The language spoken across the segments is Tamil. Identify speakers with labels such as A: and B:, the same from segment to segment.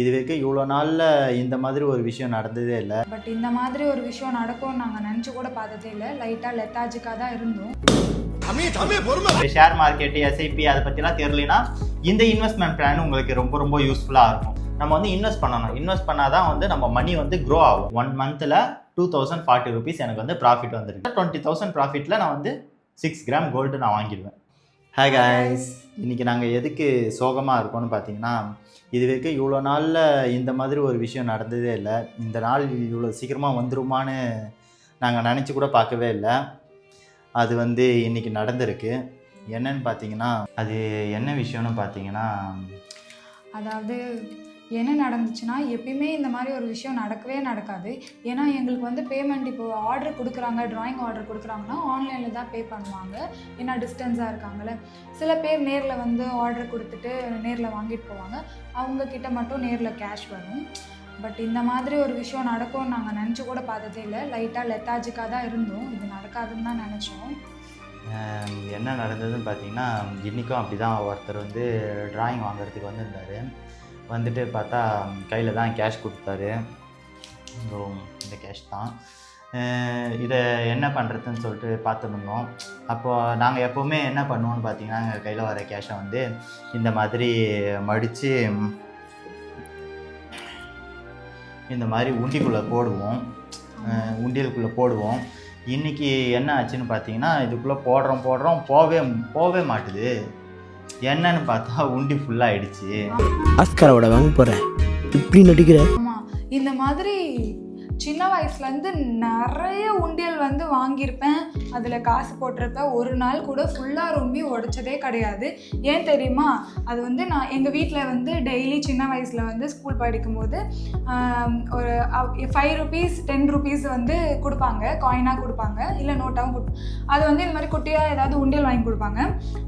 A: இது வரைக்கும் இவ்வளோ நாளில் இந்த மாதிரி ஒரு விஷயம் நடந்ததே இல்லை.
B: பட் இந்த மாதிரி ஒரு விஷயம் நடக்கும்னு நாங்கள் நினச்சி கூட பார்த்ததே இல்லை. லைட்டாக லெத்தாஜிக்காக தான் இருந்தோம்.
A: ஷேர் மார்க்கெட்டு, எஸ்ஐபி அதை பற்றிலாம் தெரியலனா இந்த இன்வெஸ்ட்மெண்ட் பிளான் உங்களுக்கு ரொம்ப ரொம்ப யூஸ்ஃபுல்லாக இருக்கும். நம்ம வந்து இன்வெஸ்ட் பண்ணணும். இன்வெஸ்ட் பண்ணால் தான் வந்து நம்ம மணி வந்து க்ரோ ஆகும். 1 மந்த்தில் 2040 rupees எனக்கு வந்து ப்ராஃபிட் வந்துருக்கு. 20,000 ப்ராஃபிட்டில் நான் வந்து 6 கிராம் கோல்டு நான் வாங்கிடுவேன். ஹாய் காய்ஸ், இன்றைக்கி நாங்கள் எதுக்கு சோகமாக இருக்கோம்னு பார்த்தீங்கன்னா, இது வரைக்கும் இவ்வளோ நாளில் இந்த மாதிரி ஒரு விஷயம் நடந்ததே இல்லை. இந்த நாள் இவ்வளோ சீக்கிரமாக வந்துருமான்னு நாங்கள் நினச்சி கூட பார்க்கவே இல்லை. அது வந்து இன்றைக்கி நடந்திருக்கு. என்னன்னு பார்த்தீங்கன்னா, அது என்ன விஷயம்னு பார்த்தீங்கன்னா,
B: அதாவது என்ன நடந்துச்சுன்னா, எப்பயுமே இந்த மாதிரி ஒரு விஷயம் நடக்கவே நடக்காது. ஏன்னா எங்களுக்கு வந்து பேமெண்ட் இப்போ ஆர்டர் கொடுக்குறாங்க, ட்ராயிங் ஆர்டர் கொடுக்குறாங்கன்னா ஆன்லைனில் தான் பே பண்ணுவாங்க. ஏன்னா டிஸ்டன்ஸாக இருக்காங்கள்ல. சில பேர் நேரில் வந்து ஆர்டர் கொடுத்துட்டு நேரில் வாங்கிட்டு போவாங்க. அவங்கக்கிட்ட மட்டும் நேரில் கேஷ் வரும். பட் இந்த மாதிரி ஒரு விஷயம் நடக்கும்னு நாங்கள் நினச்சி கூட பார்த்ததே இல்லை. லைட்டாக லெத்தாஜிக்காக தான் இருந்தோம். இது நடக்காதுன்னு தான் நினச்சோம்.
A: என்ன நடந்ததுன்னு பார்த்தீங்கன்னா, இன்றைக்கும் அப்படி தான் ஒருத்தர் வந்து ட்ராயிங் வாங்குறதுக்கு வந்திருந்தார். வந்துட்டு பார்த்தா கையில் தான் கேஷ் கொடுத்தாரு. இந்த கேஷ் தான். இதை என்ன பண்ணுறதுன்னு சொல்லிட்டு பார்த்துருந்தோம். அப்போது நாங்கள் எப்போவுமே என்ன பண்ணுவோம்னு பார்த்தீங்கன்னா, எங்கள் கையில் வர கேஷை வந்து இந்த மாதிரி மடித்து இந்த மாதிரி உண்டிக்குள்ளே போடுவோம். உண்டியலுக்குள்ளே போடுவோம். இன்றைக்கி என்ன ஆச்சுன்னு பார்த்தீங்கன்னா, இதுக்குள்ளே போடுறோம் போவே மாட்டுது. என்னன்னு பார்த்தா உண்டி ஃபுல்லாகிடுச்சு.
C: ஆஸ்காரோட வாங்க போகிறேன் இப்படி நடிக்கிற.
B: ஆமாம், இந்த மாதிரி சின்ன வயசுலேருந்து நிறைய உண்டியல் வந்து வாங்கியிருப்பேன். அதில் காசு போட்டிருப்பேன். ஒரு நாள் கூட ஃபுல்லாக ரொம்பி உடைச்சதே கிடையாது. ஏன் தெரியுமா? அது வந்து நான் எங்கள் வீட்டில் வந்து டெய்லி சின்ன வயசில் வந்து ஸ்கூல் படிக்கும்போது ஒரு 5 rupees 10 rupees வந்து கொடுப்பாங்க. காயினாக கொடுப்பாங்க, இல்லை நோட்டாகவும் கொடுப்பாங்க. அது வந்து இந்த மாதிரி குட்டியாக ஏதாவது உண்டியல் வாங்கி கொடுப்பாங்க.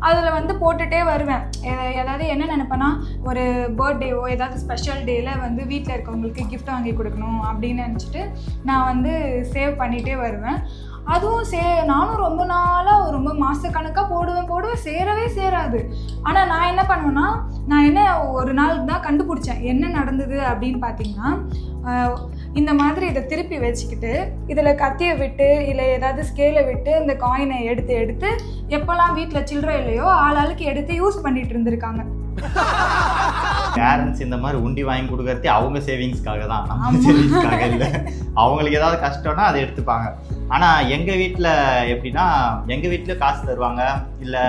B: அதில் வந்து போட்டுகிட்டே வருவேன். ஏதாவது என்ன நினைப்பேன்னா, ஒரு பர்த்டேவோ ஏதாவது ஸ்பெஷல் டேயில் வந்து வீட்டில் இருக்கவங்களுக்கு கிஃப்ட் வாங்கி கொடுக்கணும் அப்படின்னு நினச்சிட்டு நான் வந்து சேவ் பண்ணிகிட்டே வருவேன். அதுவும் நானும் ரொம்ப நாளாக ரொம்ப மாதக்கணக்காக போடுவேன், சேரவே சேராது. ஆனால் நான் என்ன பண்ணுவேன்னா, ஒரு நாள் தான் கண்டுபிடிச்சேன் என்ன நடந்தது அப்படின்னு பார்த்தீங்கன்னா, இந்த மாதிரி இதை திருப்பி வச்சுக்கிட்டு இதில் கத்தியை விட்டு இல்லை ஏதாவது ஸ்கேலை விட்டு இந்த காயினை எடுத்து எப்போல்லாம் வீட்டில் சில்லறை இல்லையோ ஆளாளுக்கு எடுத்து யூஸ் பண்ணிட்டு இருந்திருக்காங்க.
A: பேரண்ட்ஸ் இந்த மாதிரி உண்டி வாங்கி கொடுக்கறதே அவங்க சேவிங்ஸ்க்காக தான், நம்ம சேவிங்ஸ்க்காக இல்லை. அவங்களுக்கு ஏதாவது கஷ்டம்னா அதை எடுத்துப்பாங்க. ஆனால் எங்கள் வீட்டில் எப்படின்னா, எங்கள் வீட்டில் காசு தருவாங்க. இல்லை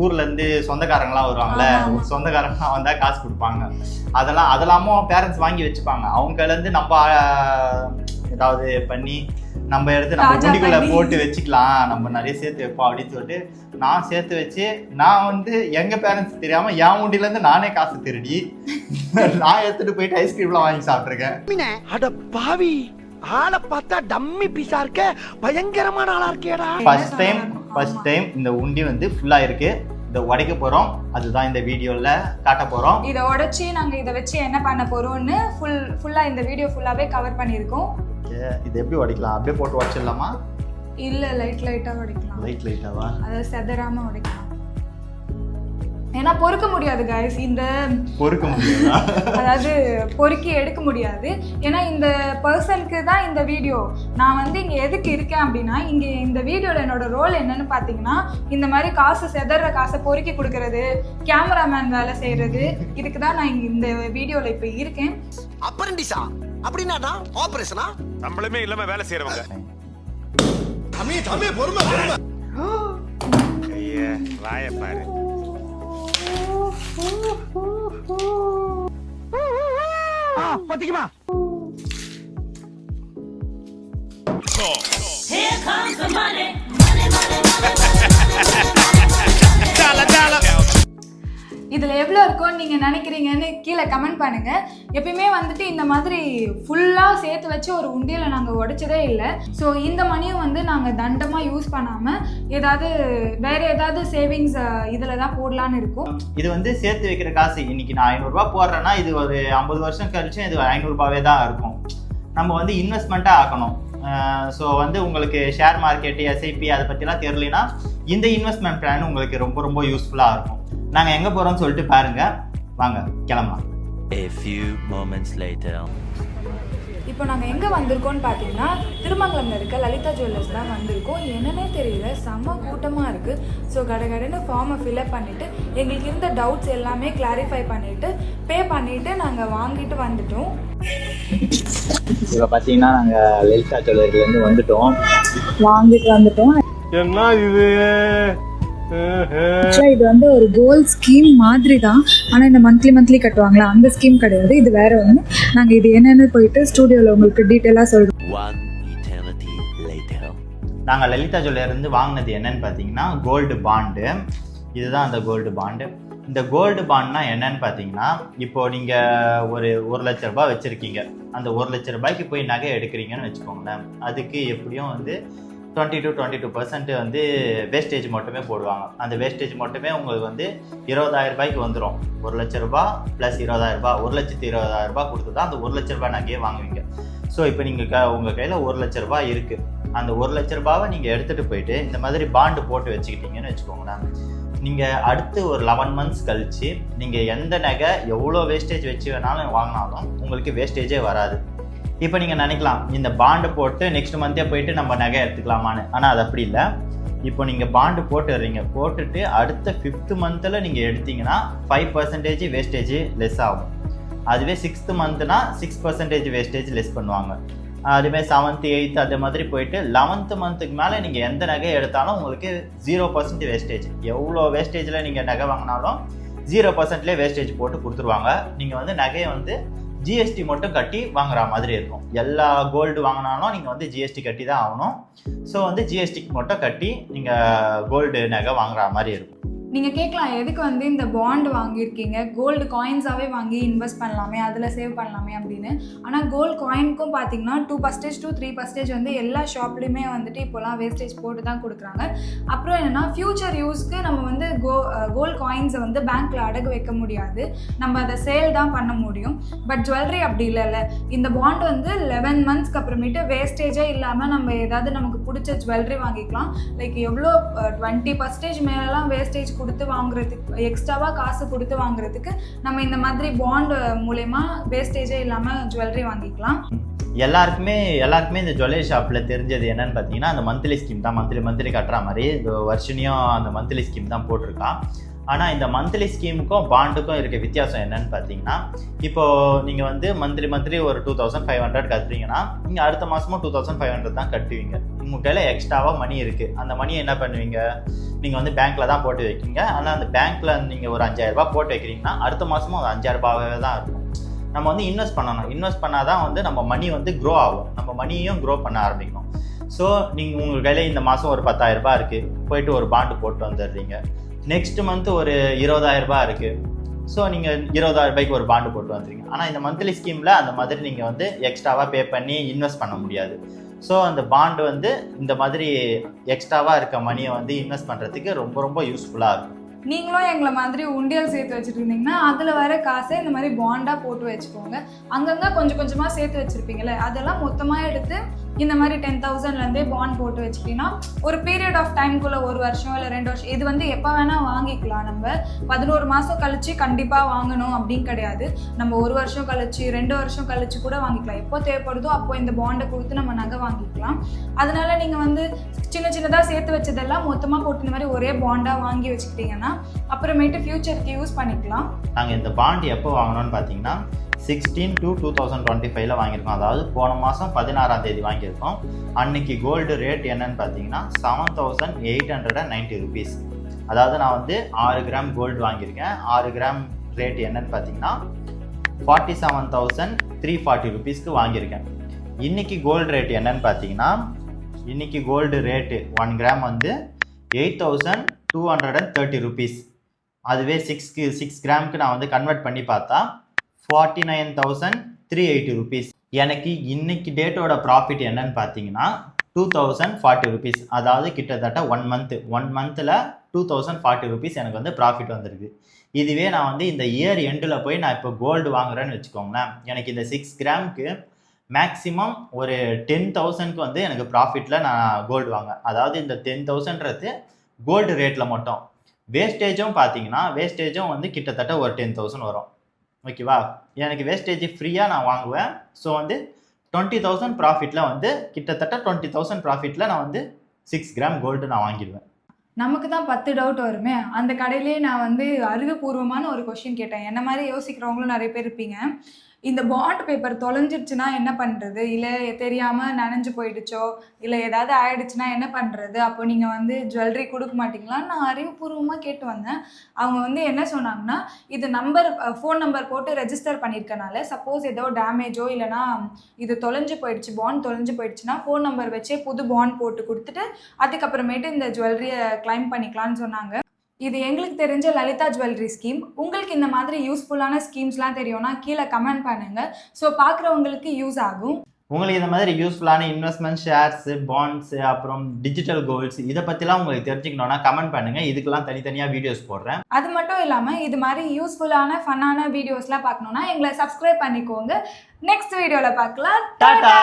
A: ஊர்லேருந்து சொந்தக்காரங்களாம் வருவாங்கள்ல, சொந்தக்காரங்களாம் வந்தால் காசு கொடுப்பாங்க. அதெல்லாமும் பேரண்ட்ஸ் வாங்கி வச்சுப்பாங்க. அவங்கலேருந்து நம்ம ஏதாவது பண்ணி நம்ம எடுத்து நம்ம உண்டிக்குள்ளே போட்டு வச்சுக்கலாம், நம்ம நிறைய சேர்த்து வைப்போம் அப்படின்னு சொல்லிட்டு நான் சேர்த்து வச்சு, நான் வந்து எங்கள் பேரண்ட்ஸ் தெரியாமல் என் உண்டிலேருந்து நானே காசு திருடி நான் எடுத்துகிட்டு போயிட்டு ஐஸ்கிரீம்லாம் வாங்கி சாப்பிட்ருக்கேன்.
C: அட பாவி, ஆளை பார்த்தா டம்மி பீஸா இருக்க, பயங்கரமான ஆளா இருக்கேடா.
A: ஃபர்ஸ்ட் டைம் இந்த உண்டி வந்து ஃபுல்லாக இருக்கு. இதை உடைக்க போகிறோம். அதுதான் இந்த வீடியோவில் காட்ட போகிறோம்.
B: இதை உடைச்சி நாங்கள் இதை வச்சு என்ன பண்ண போகிறோம்னு ஃபுல்லாக இந்த வீடியோ ஃபுல்லாகவே கவர் பண்ணியிருக்கோம்.
A: இது எப்படி உடைக்கலாம்? அப்படியே போட்டு உடைச்சிடலாமா?
B: இல்லை, லைட்டாக உடைக்கலாம்.
A: லைட்டாவா?
B: அதை செதறாமல் உடைக்கலாம். ஏன்னா பொறுக்க முடியாது கைஸ்.
A: பொறுக்க முடியாது,
B: அதாவது பொறுக்கி எடுக்க முடியாது. ஏன்னா இந்த பர்சனுக்கு தான் இந்த வீடியோ. நான் வந்து இங்கே எதுக்கு இருக்கேன் அப்படின்னா, இங்கே இந்த வீடியோவில் என்னோட ரோல் என்னன்னு பார்த்தீங்கன்னா, இந்த மாதிரி காசு செதற காசை பொறுக்கி கொடுக்கறது, கேமராமேன் வேலை செய்கிறது, இதுக்கு தான் நான் இந்த வீடியோவில் இப்போ இருக்கேன்.
C: அப்ரண்டிஸா அப்படின்னா ஆபரேஷனா?
D: நம்மளுமே இல்லாம வேலை செய்யறவங்க. ஐயா வாய பாரு.
C: பாத்தீங்களா?
E: Here comes the money.
B: இதில் எவ்வளோ இருக்கும்னு நீங்கள் நினைக்கிறீங்கன்னு கீழே கமெண்ட் பண்ணுங்கள். எப்பயுமே வந்துட்டு இந்த மாதிரி ஃபுல்லாக சேர்த்து வச்சு ஒரு உண்டியலை நாங்கள் உடைச்சதே இல்லை. ஸோ இந்த மணியும் வந்து நாங்கள் தண்டமாக யூஸ் பண்ணாமல் வேறு ஏதாவது சேவிங்ஸ் இதில் தான் போடலான்னு இருக்கும்.
A: இது வந்து சேர்த்து வைக்கிற காசு. இன்னைக்கு நான் 500 ரூபா போடுறேன்னா இது ஒரு 50 வருஷம் கழிச்சு இது 500 ரூபாவே தான் இருக்கும். நம்ம வந்து இன்வெஸ்ட்மெண்ட்டாக ஆக்கணும். ஸோ வந்து உங்களுக்கு ஷேர் மார்க்கெட்டு, எஸ்ஐபி அதை பற்றிலாம் தெரியலனா இந்த இன்வெஸ்ட்மெண்ட் பிளான் உங்களுக்கு ரொம்ப ரொம்ப யூஸ்ஃபுல்லாக இருக்கும். நாங்கள் எங்கே போகிறோம்னு சொல்லிட்டு பாருங்கள். வாங்க கிளம்பலாம்.
E: A few moments later.
B: இப்போ நாங்கள் எங்கே வந்திருக்கோம்னு பார்த்தீங்கன்னா திருமங்கலம்ல இருக்க லலிதா ஜுவல்லர்ஸ் தான் வந்திருக்கோம். என்னன்னே தெரியல, செம்ம கூட்டமாக இருக்குது. ஸோ கடைன்னு ஃபார்மை ஃபில்அப் பண்ணிவிட்டு எங்களுக்கு இருந்த டவுட்ஸ் எல்லாமே கிளாரிஃபை பண்ணிவிட்டு பே பண்ணிவிட்டு நாங்கள் வாங்கிட்டு வந்துட்டோம்.
A: இப்போ பார்த்தீங்கன்னா நாங்கள் லலிதா ஜுவல்லரிலேருந்து
B: வாங்கிட்டு வந்துட்டோம்.
C: என்ன இது
B: ஆக்சுவலாக இது வந்து ஒரு கோல்ட் ஸ்கீம் மாதிரி தான். ஆனால் இந்த மந்த்லி கட்டுவாங்களா, அந்த ஸ்கீம் கிடையாது. இது வேற ஒன்று. நாங்கள் இது என்னென்னு போயிட்டு ஸ்டூடியோவில் உங்களுக்கு டீட்டெயிலாக சொல்கிறோம்.
E: One eternity later.
A: நாங்கள் லலிதா ஜுவல்லரிலேருந்து வாங்கினது என்னன்னு பார்த்தீங்கன்னா கோல்டு பாண்டு. இதுதான் அந்த கோல்டு பாண்டு. இந்த கோல்டு பாண்ட்னா என்னன்னு பார்த்தீங்கன்னா, இப்போது நீங்கள் ஒரு 1 லட்ச ரூபாய் வச்சுருக்கீங்க. அந்த 1 லட்ச ரூபாய்க்கு போய் நகை எடுக்கிறீங்கன்னு வச்சுக்கோங்களேன். அதுக்கு எப்படியும் வந்து 22% வந்து வேஸ்டேஜ் மட்டுமே போடுவாங்க. அந்த வேஸ்டேஜ் மட்டுமே உங்களுக்கு வந்து 20,000 ரூபாய்க்கு வந்துடும். 1 லட்ச ரூபாய் ப்ளஸ் 20,000 ரூபாய், 1,20,000 ரூபாய் கொடுத்து தான் அந்த 1 லட்ச ரூபாய் நகையே வாங்குவீங்க. ஸோ இப்போ நீங்கள் உங்கள் கையில் 1 லட்ச ரூபாய் இருக்குது. அந்த 1 லட்ச ரூபாவை நீங்கள் எடுத்துகிட்டு போயிட்டு இந்த மாதிரி பாண்டு போட்டு வச்சுக்கிட்டீங்கன்னு வச்சுக்கோங்களேன். நீங்கள் அடுத்து ஒரு 11 மந்த்ஸ் கழித்து நீங்கள் எந்த நகை எவ்வளோ வேஸ்டேஜ் வச்சு வேணாலும் வாங்கினாலும் உங்களுக்கு வேஸ்டேஜே வராது. இப்போ நீங்கள் நினைக்கலாம் இந்த பாண்டு போட்டு நெக்ஸ்ட் மந்த்தே போயிட்டு நம்ம நகை எடுத்துக்கலாமான்னு. ஆனால் அது அப்படி இல்லை. இப்போ நீங்கள் பாண்டு போட்டுடுறீங்க, போட்டுட்டு அடுத்த 5th மந்தில் நீங்கள் எடுத்தீங்கன்னா 5% வேஸ்டேஜ் லெஸ் ஆகும். அதுவே 6th மந்த்னா 6% வேஸ்டேஜ் லெஸ் பண்ணுவாங்க. அதுவே 7th 8th அதே மாதிரி போயிட்டு 11th மந்த்துக்கு மேலே நீங்கள் எந்த நகை எடுத்தாலும் உங்களுக்கு 0% வேஸ்டேஜ். எவ்வளோ வேஸ்டேஜில் நீங்கள் நகை வாங்கினாலும் 0%லேயே வேஸ்டேஜ் போட்டு கொடுத்துருவாங்க. நீங்கள் வந்து நகையை வந்து ஜிஎஸ்டி மட்டும் கட்டி வாங்குற மாதிரி இருக்கும். எல்லா கோல்டு வாங்கினாலும் நீங்கள் வந்து ஜிஎஸ்டி கட்டி தான் ஆகணும். ஸோ வந்து ஜிஎஸ்டிக்கு மட்டும் கட்டி நீங்கள் கோல்டு நகை வாங்குற மாதிரி இருக்கும்.
B: நீங்கள் கேட்கலாம், எதுக்கு வந்து இந்த பாண்டு வாங்கியிருக்கீங்க, கோல்டு காயின்ஸாகவே வாங்கி இன்வெஸ்ட் பண்ணலாமே, அதில் சேவ் பண்ணலாமே அப்படின்னு. ஆனால் கோல்டு காயினுக்கும் பார்த்தீங்கன்னா 2% to 3% வந்து எல்லா ஷாப்லேயுமே வந்துட்டு இப்போலாம் வேஸ்டேஜ் போட்டு தான் கொடுக்குறாங்க. அப்புறம் என்னென்னா ஃப்யூச்சர் யூஸ்க்கு நம்ம வந்து கோல்டு காயின்ஸை வந்து பேங்க்கில் அடகு வைக்க முடியாது, நம்ம அதை சேல் தான் பண்ண முடியும். பட் ஜுவல்லரி அப்படி இல்லைல்ல. இந்த பாண்ட் வந்து 11 மந்த்ஸ்க்கு அப்புறமேட்டு வேஸ்டேஜே இல்லாமல் நம்ம ஏதாவது நமக்கு பிடிச்ச ஜுவல்லரி வாங்கிக்கலாம். லைக் எவ்வளோ 20% மேலெலாம் வேஸ்டேஜ் கொடுத்து வாங்குறதுக்கு, எக்ஸ்ட்ராவாக காசு கொடுத்து வாங்குறதுக்கு நம்ம இந்த மாதிரி பாண்ட் மூலமா வேஸ்டேஜே இல்லாமல் ஜுவல்லரி வாங்கிக்கலாம்.
A: எல்லாருக்குமே இந்த ஜுவல்லரி ஷாப்பில் தெரிஞ்சது என்னன்னு பார்த்தீங்கன்னா அந்த மந்த்லி ஸ்கீம் தான். மந்த்லி கட்டுற மாதிரி இந்த வருஷனையும் அந்த மந்த்லி ஸ்கீம் தான் போட்டிருக்கான். ஆனால் இந்த மந்த்லி ஸ்கீமுக்கும் பாண்டுக்கும் இருக்க வித்தியாசம் என்னன்னு பார்த்தீங்கன்னா, இப்போது நீங்கள் வந்து மந்த்லி ஒரு 2,500 கட்டுறீங்கன்னா நீங்கள் அடுத்த மாதமும் 2,500 தான் கட்டுவீங்க. உங்கள் கையில் எக்ஸ்ட்ராவாக மணி இருக்குது. அந்த மணியை என்ன பண்ணுவீங்க, நீங்கள் வந்து பேங்க்கில் தான் போட்டு வைக்கிங்க. ஆனால் அந்த பேங்க்கில் நீங்கள் ஒரு 5,000 ரூபாய் போட்டு வைக்கிறீங்கன்னா அடுத்த மாதமும் அது 5,000 ரூபாவே தான் இருக்கும். நம்ம வந்து இன்வெஸ்ட் பண்ணணும். இன்வெஸ்ட் பண்ணால் தான் வந்து நம்ம மணி வந்து க்ரோ ஆகும். நம்ம மணியும் க்ரோ பண்ண ஆரம்பிக்கணும். ஸோ நீங்கள் உங்கள் கையில் இந்த மாதம் ஒரு 10,000 ரூபாய் இருக்குது, போயிட்டு ஒரு பாண்டு போட்டு வந்துடுறீங்க. நெக்ஸ்ட் மந்த் ஒரு 20,000 ரூபாய் இருக்குது. ஸோ நீங்கள் 20,000 ரூபாய்க்கு ஒரு பாண்டு போட்டு வந்துடுறீங்க. ஆனால் இந்த மந்த்லி ஸ்கீமில் அந்த மாதிரி நீங்கள் வந்து எக்ஸ்ட்ராவாக பே பண்ணி இன்வெஸ்ட் பண்ண முடியாது. ஸோ அந்த பாண்டு வந்து இந்த மாதிரி எக்ஸ்ட்ராவாக இருக்க மணியை வந்து இன்வெஸ்ட் பண்ணுறதுக்கு ரொம்ப யூஸ்ஃபுல்லாக இருக்கும்.
B: நீங்களும் எங்களை மாதிரி உண்டியல் சேர்த்து வச்சுட்டு இருந்தீங்கன்னா அதில் வர காசை இந்த மாதிரி பாண்டாக போட்டு வச்சுக்கோங்க. அங்கங்கே கொஞ்சமாக சேர்த்து வச்சுருப்பீங்களே, அதெல்லாம் மொத்தமாக எடுத்து இந்த மாதிரி 10,000லேருந்தே பாண்ட் போட்டு வச்சுக்கிட்டீங்கன்னா ஒரு பீரியட் ஆஃப் டைம்குள்ளே 1 வருஷம் இல்லை 2 வருஷம், இது வந்து எப்போ வேணால் வாங்கிக்கலாம். நம்ம 11 மாதம் கழித்து கண்டிப்பாக வாங்கணும் அப்படின்னு கிடையாது. நம்ம 1 வருஷம் கழிச்சு 2 வருஷம் கழிச்சு கூட வாங்கிக்கலாம். எப்போ தேவைப்படுதோ அப்போ இந்த பாண்டை கொடுத்து நம்ம நகை வாங்கிக்கலாம். அதனால நீங்கள் வந்து சின்னதாக சேர்த்து வச்சதெல்லாம் மொத்தமாக போட்டு இந்த மாதிரி ஒரே பாண்டாக வாங்கி வச்சுக்கிட்டீங்கன்னா அப்புறமேட்டு ஃபியூச்சருக்கு யூஸ் பண்ணிக்கலாம்.
A: நாங்கள் இந்த பாண்ட் எப்போ வாங்கினோன்னு பார்த்தீங்கன்னா 16 to 2025 வாங்கியிருக்கோம். அதாவது போன மாதம் 16ஆம் தேதி வாங்கியிருக்கோம். அன்னைக்கு கோல்டு ரேட் என்னன்னு பார்த்தீங்கன்னா 7,890 rupees. அதாவது நான் வந்து 6 கிராம் கோல்டு வாங்கியிருக்கேன். 6 கிராம் ரேட் என்னன்னு பார்த்தீங்கன்னா 47,340 rupeesக்கு வாங்கியிருக்கேன். இன்னைக்கு கோல்டு ரேட் என்னன்னு பார்த்தீங்கன்னா, இன்னைக்கு கோல்டு ரேட்டு 1 கிராம் வந்து 8,230 rupees. அதுவே 6 கிராமுக்கு நான் வந்து கன்வெர்ட் பண்ணி பார்த்தா 49,380 rupees. எனக்கு இன்னைக்கு டேட்டோட ப்ராஃபிட் என்னன்னு பார்த்தீங்கன்னா 2,040 rupees. அதாவது கிட்டத்தட்ட 1 மந்தில் 2,040 rupees எனக்கு வந்து ப்ராஃபிட் வந்துருக்கு. இதுவே நான் வந்து இந்த இயர் எண்டில் போய் நான் இப்போ கோல்டு வாங்குறேன்னு வச்சுக்கோங்களேன், எனக்கு இந்த 6 கிராமுக்கு மேக்ஸிமம் ஒரு 10,000க்கு வந்து எனக்கு ப்ராஃபிட்டில் நான் கோல்டு வாங்குவேன். அதாவது இந்த 10,000ன்றது கோல்டு ரேட்டில் மட்டும். வேஸ்டேஜும் பார்த்தீங்கன்னா வேஸ்டேஜும் வந்து கிட்டத்தட்ட ஒரு 10,000 வரும். ஓகேவா? எனக்கு வேஸ்டேஜ் ஃப்ரீயாக நான் வாங்குவேன். ஸோ வந்து 20,000 ப்ராஃபிட்டில் வந்து கிட்டத்தட்ட 20,000 ப்ராஃபிட்டில் நான் வந்து 6 கிராம் கோல்டு நான் வாங்கிடுவேன்.
B: நமக்கு தான் 10 டவுட் வருமே. அந்த கடையிலேயே நான் வந்து அறிவுபூர்வமான ஒரு கொஸ்டின் கேட்டேன். என்ன மாதிரி யோசிக்கிறவங்களும் நிறைய பேர் இருப்பீங்க. இந்த பாண்ட் பேப்பர் தொலைஞ்சிடுச்சுன்னா என்ன பண்ணுறது, இல்லை தெரியாமல் நனைஞ்சு போயிடுச்சோ இல்லை ஏதாவது ஆயிடுச்சுன்னா என்ன பண்ணுறது, அப்போ நீங்கள் வந்து ஜுவல்லரி கொடுக்க மாட்டிங்களான்னு நான் அறிவுபூர்வமாக கேட்டு வந்தேன். அவங்க வந்து என்ன சொன்னாங்கன்னா, இது ஃபோன் நம்பர் போட்டு ரெஜிஸ்டர் பண்ணியிருக்கனால சப்போஸ் ஏதோ டேமேஜோ இல்லைனா இது தொலைஞ்சு போயிடுச்சு, பாண்ட் தொலைஞ்சு போயிடுச்சுன்னா ஃபோன் நம்பர் வச்சே புது பாண்ட் போட்டு கொடுத்துட்டு அதுக்கப்புறமேட்டு இந்த ஜுவல்லரியை கிளைம் பண்ணிக்கலான்னு சொன்னாங்க. இது எங்களுக்கு தெரிஞ்ச லலிதா ஜுவல்லரி ஸ்கீம். உங்களுக்கு இந்த மாதிரி யூஸ்ஃபுல்லான ஸ்கீம்ஸ்லாம் தெரியும்னா கீழே கமெண்ட் பண்ணுங்கள். ஸோ பார்க்குறவங்களுக்கு யூஸ் ஆகும்.
A: உங்களுக்கு இந்த மாதிரி யூஸ்ஃபுல்லான இன்வெஸ்ட்மெண்ட், ஷேர்ஸு, பாண்ட்ஸு, அப்புறம் டிஜிட்டல் கோல்ஸ் இதை பற்றிலாம் உங்களுக்கு தெரிஞ்சுக்கணுன்னா கமெண்ட் பண்ணுங்கள். இதுக்கெல்லாம் தனித்தனியாக வீடியோஸ் போடுறேன்.
B: அது மட்டும் இல்லாமல் இது மாதிரி யூஸ்ஃபுல்லான ஃபன்னான வீடியோஸ்லாம் பார்க்கணுன்னா எங்களை சப்ஸ்கிரைப் பண்ணிக்கோங்க. நெக்ஸ்ட் வீடியோவில் பார்க்கலாம். டாடா.